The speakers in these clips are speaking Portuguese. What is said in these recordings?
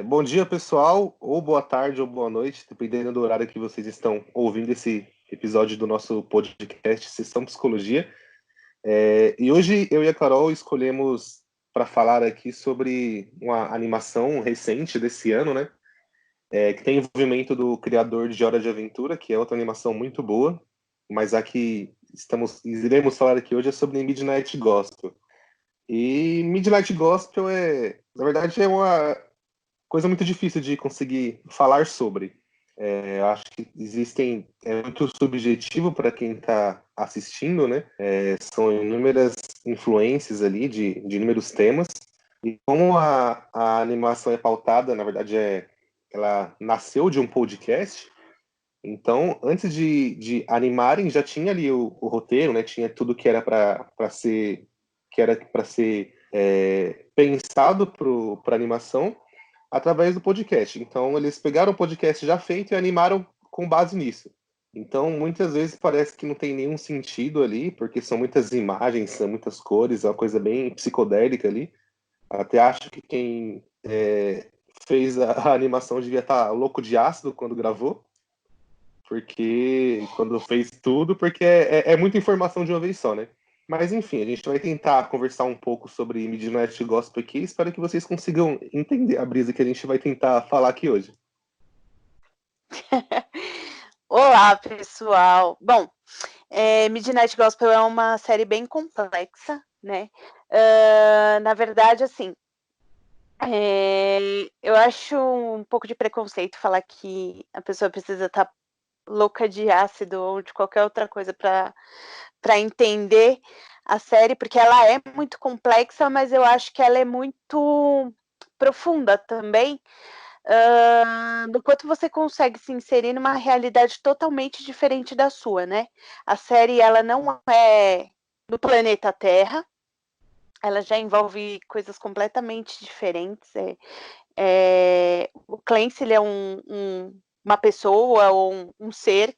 Bom dia, pessoal, ou boa tarde ou boa noite, dependendo do horário que vocês estão ouvindo esse episódio do nosso podcast Sessão Psicologia. E hoje eu e a Carol escolhemos para falar aqui sobre uma animação recente desse ano, né? Que tem envolvimento do criador de Hora de Aventura, que é outra animação muito boa, mas a que iremos falar aqui hoje é sobre Midnight Gospel. E Midnight Gospel na verdade, é uma coisa muito difícil de conseguir falar sobre. Eu acho que é muito subjetivo para quem está assistindo, né? São inúmeras influências ali de inúmeros temas. E como a animação é pautada, na verdade, ela nasceu de um podcast. Então, antes de animarem, já tinha ali o roteiro, né? Tinha tudo que era para ser pensado para animação através do podcast. Então, eles pegaram o podcast já feito e animaram com base nisso. Então, muitas vezes parece que não tem nenhum sentido ali, porque são muitas imagens, são muitas cores, é uma coisa bem psicodélica ali. Até acho que quem fez a animação devia estar louco de ácido quando gravou, porque quando fez tudo, porque é muita informação de uma vez só, né? Mas enfim, a gente vai tentar conversar um pouco sobre Midnight Gospel aqui. Espero que vocês consigam entender a brisa que a gente vai tentar falar aqui hoje. Olá, pessoal. Bom, Midnight Gospel é uma série bem complexa, né? Na verdade, assim, eu acho um pouco de preconceito falar que a pessoa precisa estar louca de ácido ou de qualquer outra coisa para entender a série, porque ela é muito complexa, mas eu acho que ela é muito profunda também. Do quanto você consegue se inserir numa realidade totalmente diferente da sua, né? A série, ela não é no planeta Terra, ela já envolve coisas completamente diferentes. O Clancy, ele é uma pessoa ou um ser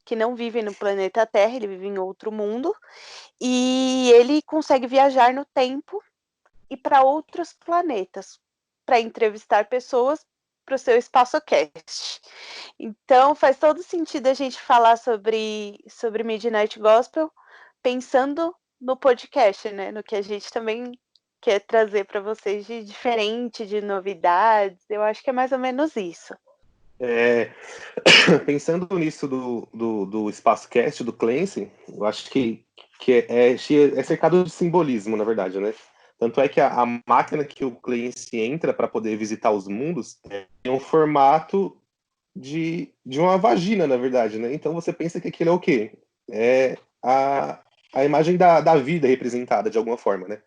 que não vive no planeta Terra, ele vive em outro mundo, e ele consegue viajar no tempo e para outros planetas, para entrevistar pessoas para o seu EspaçoCast. Então, faz todo sentido a gente falar sobre Midnight Gospel pensando no podcast, né? No que a gente também quer trazer para vocês de diferente, de novidades. Eu acho que é mais ou menos isso. Pensando nisso do EspaçoCast, do Clancy, eu acho que é cercado de simbolismo, na verdade, né? Tanto é que a máquina que o Clancy entra para poder visitar os mundos é um formato de uma vagina, na verdade, né? Então você pensa que aquilo é o quê? É a imagem da vida representada de alguma forma, né?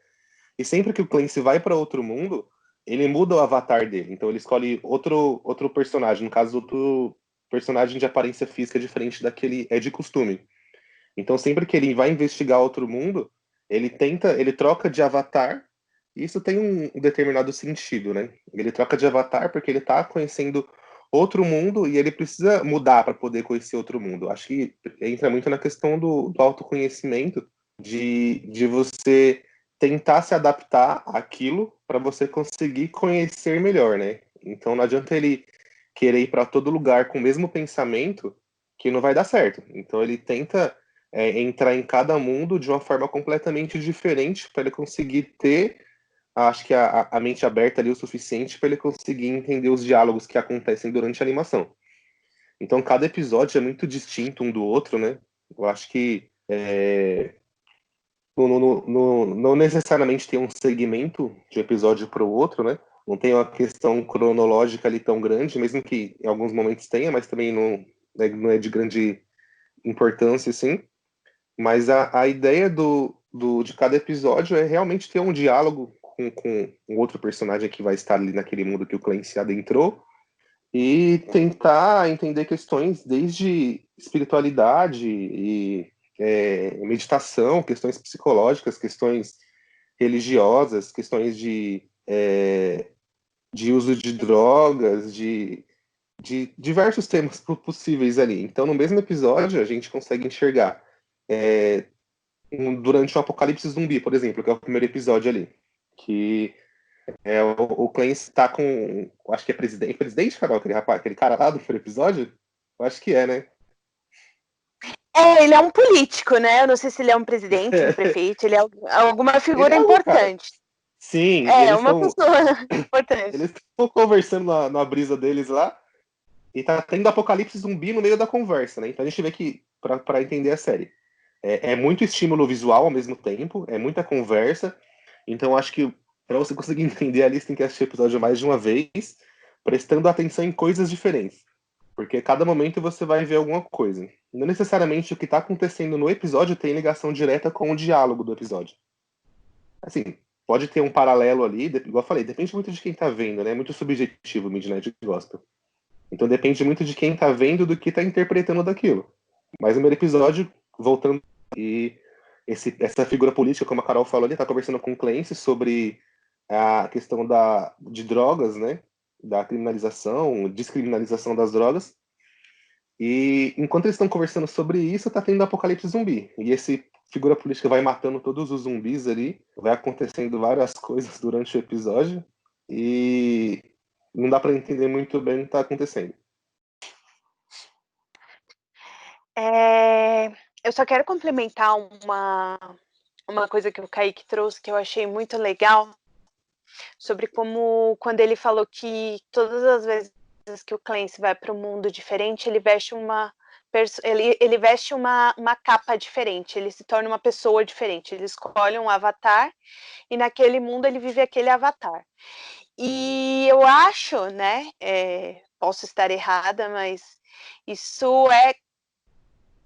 E sempre que o Clancy vai para outro mundo, ele muda o avatar dele. Então ele escolhe outro personagem, no caso, outro personagem de aparência física diferente daquele é de costume. Então sempre que ele vai investigar outro mundo, ele troca de avatar. E isso tem um determinado sentido, né? Ele troca de avatar porque ele está conhecendo outro mundo e ele precisa mudar para poder conhecer outro mundo. Acho que entra muito na questão do autoconhecimento, de você tentar se adaptar àquilo para você conseguir conhecer melhor, né? Então não adianta ele querer ir para todo lugar com o mesmo pensamento que não vai dar certo. Então ele tenta entrar em cada mundo de uma forma completamente diferente para ele conseguir ter, acho que a mente aberta ali o suficiente para ele conseguir entender os diálogos que acontecem durante a animação. Então cada episódio é muito distinto um do outro, né? Eu acho que não necessariamente tem um segmento de episódio para o outro, né? Não tem uma questão cronológica ali tão grande, mesmo que em alguns momentos tenha, mas também não é de grande importância, assim. Mas a ideia de cada episódio é realmente ter um diálogo com um outro personagem que vai estar ali naquele mundo que o Clancy adentrou e tentar entender questões desde espiritualidade e meditação, questões psicológicas, questões religiosas, questões de uso de drogas, de diversos temas possíveis ali. Então, no mesmo episódio, a gente consegue enxergar durante o Apocalipse Zumbi, por exemplo, que é o primeiro episódio ali, que O Clancy tá com. Acho que é presidente, Carol, aquele rapaz, aquele cara lá do primeiro episódio? Eu acho que é, né? Ele é um político, né? Eu não sei se ele é um presidente, um prefeito, ele é alguma Ele figura é algum cara. importante. Sim, É, eles uma estão pessoa importante. eles estão conversando na brisa deles lá e tá tendo apocalipse zumbi no meio da conversa, né? Então a gente vê que, pra entender a série, é muito estímulo visual ao mesmo tempo, é muita conversa. Então acho que pra você conseguir entender ali, você tem que assistir o episódio mais de uma vez, prestando atenção em coisas diferentes. Porque cada momento você vai ver alguma coisa. Não necessariamente o que está acontecendo no episódio tem ligação direta com o diálogo do episódio. Assim, pode ter um paralelo ali, igual eu falei, depende muito de quem tá vendo, né? É muito subjetivo o Midnight Gospel. Então depende muito de quem tá vendo do que tá interpretando daquilo. Mas no primeiro episódio, voltando e essa figura política, como a Carol falou ali, tá conversando com o Clancy sobre a questão de drogas, né? Da criminalização, descriminalização das drogas. E enquanto eles estão conversando sobre isso, tá tendo apocalipse zumbi. E esse figura política vai matando todos os zumbis ali, vai acontecendo várias coisas durante o episódio e não dá para entender muito bem o que tá acontecendo. Eu só quero complementar uma coisa que o Kaique trouxe que eu achei muito legal, sobre como quando ele falou que todas as vezes que o Clancy vai para um mundo diferente, ele veste ele veste uma capa diferente, ele se torna uma pessoa diferente, ele escolhe um avatar e naquele mundo ele vive aquele avatar. E eu acho, né, posso estar errada, mas isso é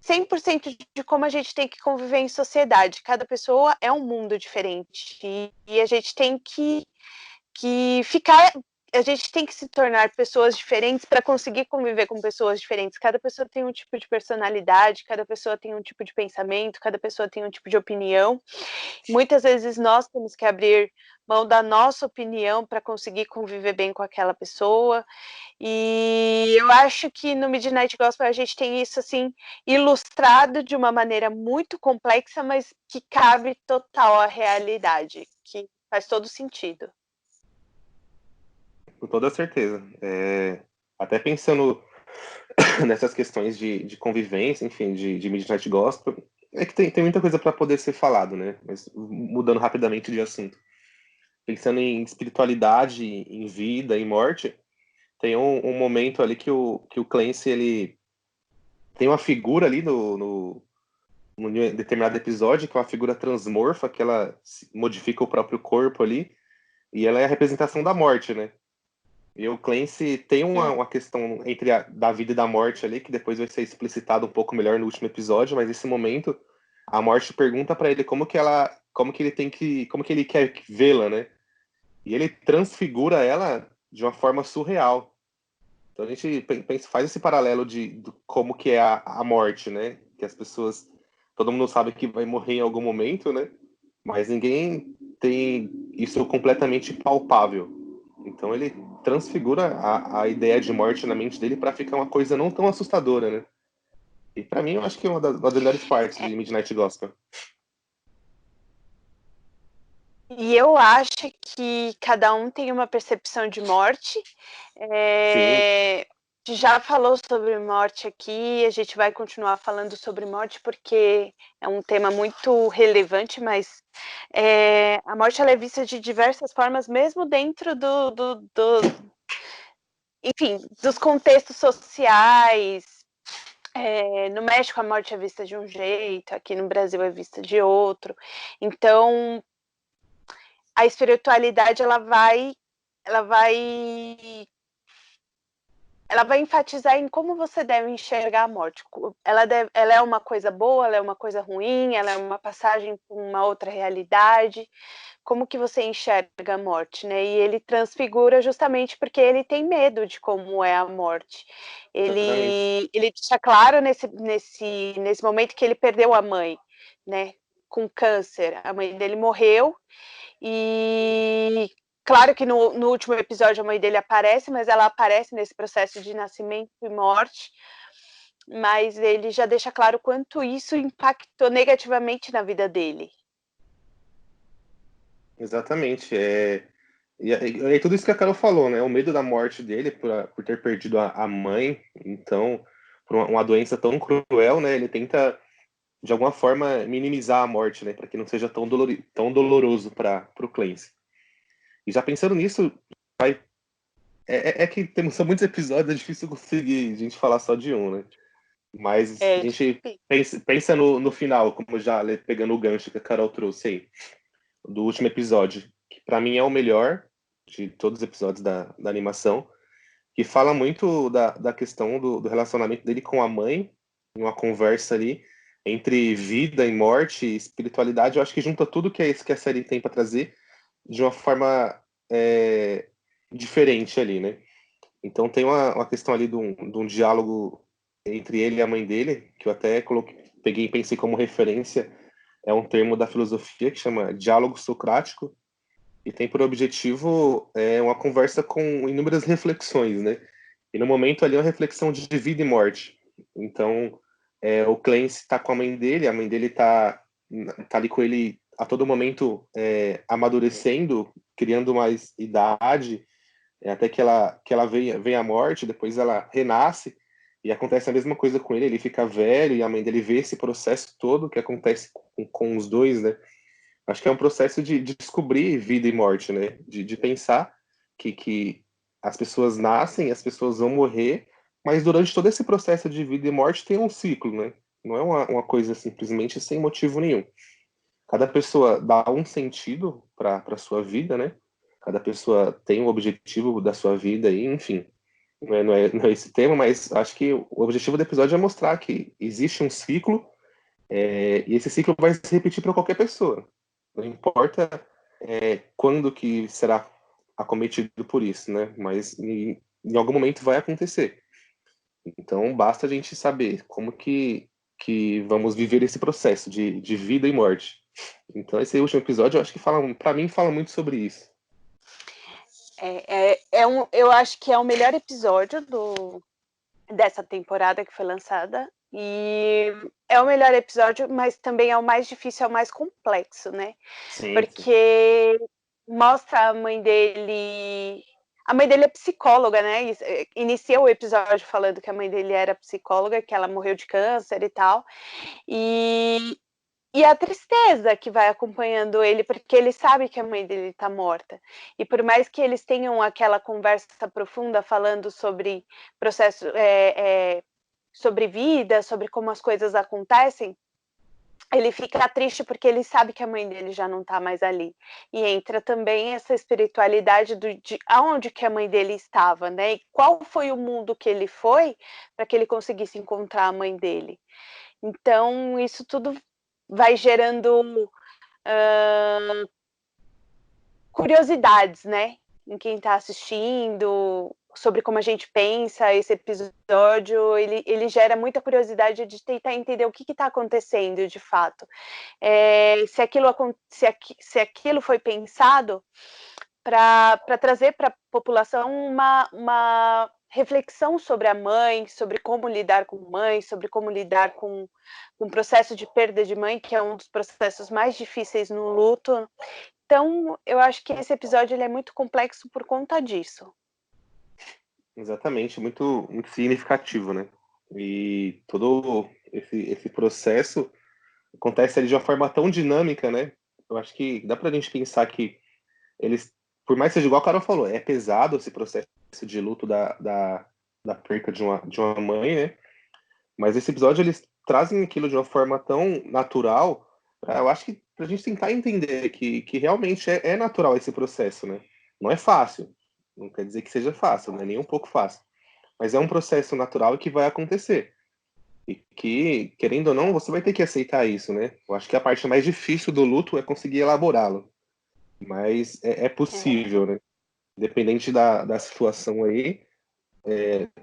100% de como a gente tem que conviver em sociedade. Cada pessoa é um mundo diferente e a gente tem que ficar, a gente tem que se tornar pessoas diferentes para conseguir conviver com pessoas diferentes. Cada pessoa tem um tipo de personalidade, cada pessoa tem um tipo de pensamento, cada pessoa tem um tipo de opinião. Muitas vezes nós temos que abrir mão da nossa opinião para conseguir conviver bem com aquela pessoa. E eu acho que no Midnight Gospel a gente tem isso assim ilustrado de uma maneira muito complexa, mas que cabe total à realidade, que faz todo sentido. Com toda certeza. Até pensando nessas questões de convivência, enfim, de Midnight Gospel, é que tem muita coisa para poder ser falado, né? Mas mudando rapidamente de assunto. Pensando em espiritualidade, em vida, em morte, tem um momento ali que o Clancy, ele tem uma figura ali num determinado episódio, que é uma figura transmorfa, que ela modifica o próprio corpo ali, e ela é a representação da morte, né? E o Clancy tem uma questão da vida e da morte ali, que depois vai ser explicitado um pouco melhor no último episódio, mas nesse momento a morte pergunta para ele como que ele quer vê-la, né? E ele transfigura ela de uma forma surreal. Então a gente faz esse paralelo de como que é a morte, né? Que as pessoas, todo mundo sabe que vai morrer em algum momento, né? Mas ninguém tem isso completamente palpável. Então ele transfigura a ideia de morte na mente dele para ficar uma coisa não tão assustadora, né? E para mim eu acho que é uma das melhores partes de Midnight Gospel. E eu acho que cada um tem uma percepção de morte. Sim, Já falou sobre morte aqui, a gente vai continuar falando sobre morte porque é um tema muito relevante, mas a morte ela é vista de diversas formas, mesmo dentro enfim, dos contextos sociais. No México a morte é vista de um jeito, aqui no Brasil é vista de outro. Então, a espiritualidade ela vai ela vai enfatizar em como você deve enxergar a morte. Ela é uma coisa boa, ela é uma coisa ruim, ela é uma passagem para uma outra realidade. Como que você enxerga a morte, né? E ele transfigura justamente porque ele tem medo de como é a morte. exatamente. Ele deixa claro nesse momento que ele perdeu a mãe, né? Com câncer. A mãe dele morreu e claro que no último episódio a mãe dele aparece, mas ela aparece nesse processo de nascimento e morte. Mas ele já deixa claro quanto isso impactou negativamente na vida dele. Exatamente. E tudo isso que a Carol falou, né? O medo da morte dele por ter perdido a mãe. Então, por uma doença tão cruel, né? Ele tenta, de alguma forma, minimizar a morte, né? Para que não seja tão doloroso para o Clancy. E já pensando nisso, é que são muitos episódios, é difícil conseguir a gente falar só de um, né? Mas a gente pensa no final, como já pegando o gancho que a Carol trouxe aí, do último episódio, que para mim é o melhor de todos os episódios da animação, que fala muito da questão do relacionamento dele com a mãe, em uma conversa ali entre vida e morte e espiritualidade. Eu acho que junta tudo que é isso que a série tem para trazer de uma forma diferente ali, né? Então tem uma questão ali de um diálogo entre ele e a mãe dele, que eu até peguei e pensei como referência, é um termo da filosofia que chama diálogo socrático, e tem por objetivo uma conversa com inúmeras reflexões, né? E no momento ali é uma reflexão de vida e morte. Então, o Clancy está com a mãe dele tá ali com ele a todo momento amadurecendo, criando mais idade, até que ela vem à morte, depois ela renasce, e acontece a mesma coisa com ele, ele fica velho, e a mãe dele vê esse processo todo que acontece com os dois, né? Acho que é um processo de descobrir vida e morte, né? De pensar que as pessoas nascem, as pessoas vão morrer, mas durante todo esse processo de vida e morte tem um ciclo, né? Não é uma coisa simplesmente sem motivo nenhum. Cada pessoa dá um sentido para a sua vida, né? Cada pessoa tem um objetivo da sua vida, e enfim. Não é esse tema, mas acho que o objetivo do episódio é mostrar que existe um ciclo, e esse ciclo vai se repetir para qualquer pessoa. Não importa quando que será acometido por isso, né? Mas em algum momento vai acontecer. Então basta a gente saber como que vamos viver esse processo de vida e morte. Então esse último episódio eu acho que para mim fala muito sobre isso. Eu acho que é o melhor episódio dessa temporada que foi lançada. E é o melhor episódio, mas também é o mais difícil, é o mais complexo, né? Sim, Porque mostra a mãe dele. A mãe dele é psicóloga, né? Inicia o episódio falando que a mãe dele era psicóloga, que ela morreu de câncer e tal. E a tristeza que vai acompanhando ele, porque ele sabe que a mãe dele está morta. E por mais que eles tenham aquela conversa profunda falando sobre processo, sobre vida, sobre como as coisas acontecem, ele fica triste porque ele sabe que a mãe dele já não está mais ali. E entra também essa espiritualidade de aonde que a mãe dele estava, né? E qual foi o mundo que ele foi para que ele conseguisse encontrar a mãe dele. Então, isso tudo vai gerando curiosidades, né? Em quem está assistindo, sobre como a gente pensa esse episódio, ele gera muita curiosidade de tentar entender o que está acontecendo de fato. Se aquilo foi pensado para trazer para a população uma reflexão sobre a mãe, sobre como lidar com mãe, sobre como lidar com o processo de perda de mãe, que é um dos processos mais difíceis no luto. Então, eu acho que esse episódio ele é muito complexo por conta disso. Exatamente, muito, muito significativo, né? E todo esse processo acontece ali de uma forma tão dinâmica, né? Eu acho que dá pra gente pensar que eles, por mais que seja igual a Carol falou, é pesado esse processo de luto da perca de uma mãe, né? Mas esse episódio eles trazem aquilo de uma forma tão natural, eu acho que pra gente tentar entender que realmente é natural esse processo, né? Não é fácil, não quer dizer que seja fácil, não é nem um pouco fácil, mas é um processo natural que vai acontecer. E que, querendo ou não, você vai ter que aceitar isso, né? Eu acho que a parte mais difícil do luto é conseguir elaborá-lo. Mas é possível, né? Independente da situação aí,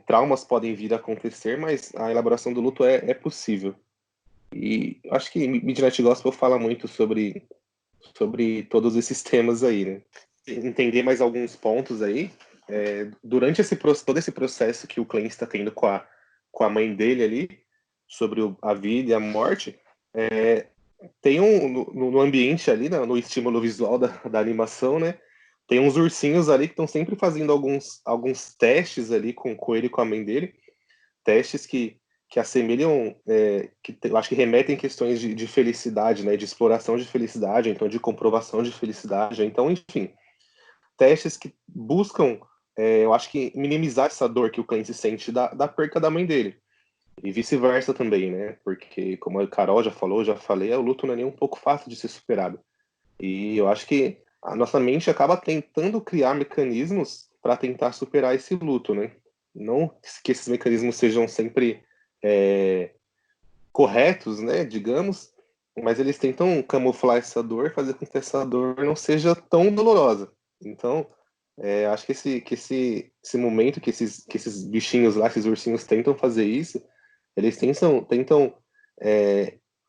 traumas podem vir a acontecer, mas a elaboração do luto é possível. E eu acho que Midnight Gospel fala muito sobre todos esses temas aí, né? Entender mais alguns pontos aí. Durante todo esse processo que o Clancy está tendo com a mãe dele ali, sobre a vida e a morte, tem no ambiente ali, no estímulo visual da animação, né? tem uns ursinhos ali que estão sempre fazendo alguns testes ali com ele e com a mãe dele, testes que assemelham, eu acho que remetem questões de felicidade, né, de exploração de felicidade, então de comprovação de felicidade, então, enfim, testes que buscam, eu acho que minimizar essa dor que o Clancy sente da perca da mãe dele. E vice-versa também, né? Porque, como a Carol já falou, já falei, o luto não é nem um pouco fácil de ser superado. E eu acho que a nossa mente acaba tentando criar mecanismos para tentar superar esse luto, né? Não que esses mecanismos sejam sempre corretos, né? Digamos, mas eles tentam camuflar essa dor, fazer com que essa dor não seja tão dolorosa. Então, acho que esse momento que esses bichinhos lá, esses ursinhos tentam fazer isso, eles tentam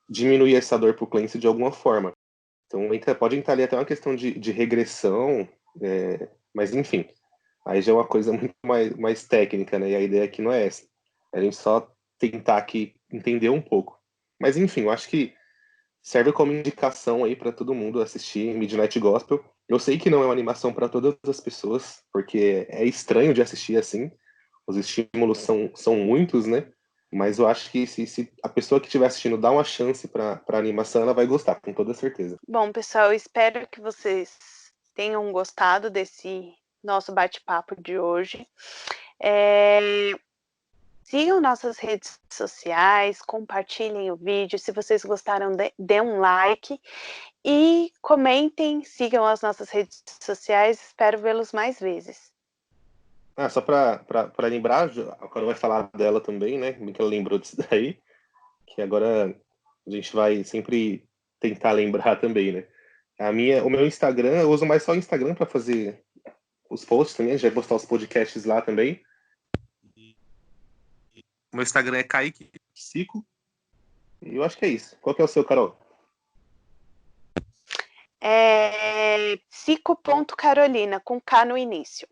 diminuir essa dor pro Clancy de alguma forma. Então pode entrar ali até uma questão de regressão, mas enfim, aí já é uma coisa muito mais técnica, né? E a ideia aqui não é essa. A gente só tentar aqui entender um pouco. Mas enfim, eu acho que serve como indicação aí para todo mundo assistir Midnight Gospel. Eu sei que não é uma animação para todas as pessoas, porque é estranho de assistir assim. Os estímulos são muitos, né? Mas eu acho que se a pessoa que estiver assistindo dá uma chance para a animação, ela vai gostar, com toda certeza. Bom, pessoal, eu espero que vocês tenham gostado desse nosso bate-papo de hoje. Sigam nossas redes sociais, compartilhem o vídeo. Se vocês gostaram, dê um like e comentem, sigam as nossas redes sociais. Espero vê-los mais vezes. Só para lembrar, a Carol vai falar dela também, né? Que ela lembrou disso daí, que agora a gente vai sempre tentar lembrar também, né? O meu Instagram, eu uso mais só o Instagram para fazer os posts também, já vou postar os podcasts lá também. O meu Instagram é Kaique Psico. E eu acho que é isso. Qual que é o seu, Carol? Psico.carolina, com K no início.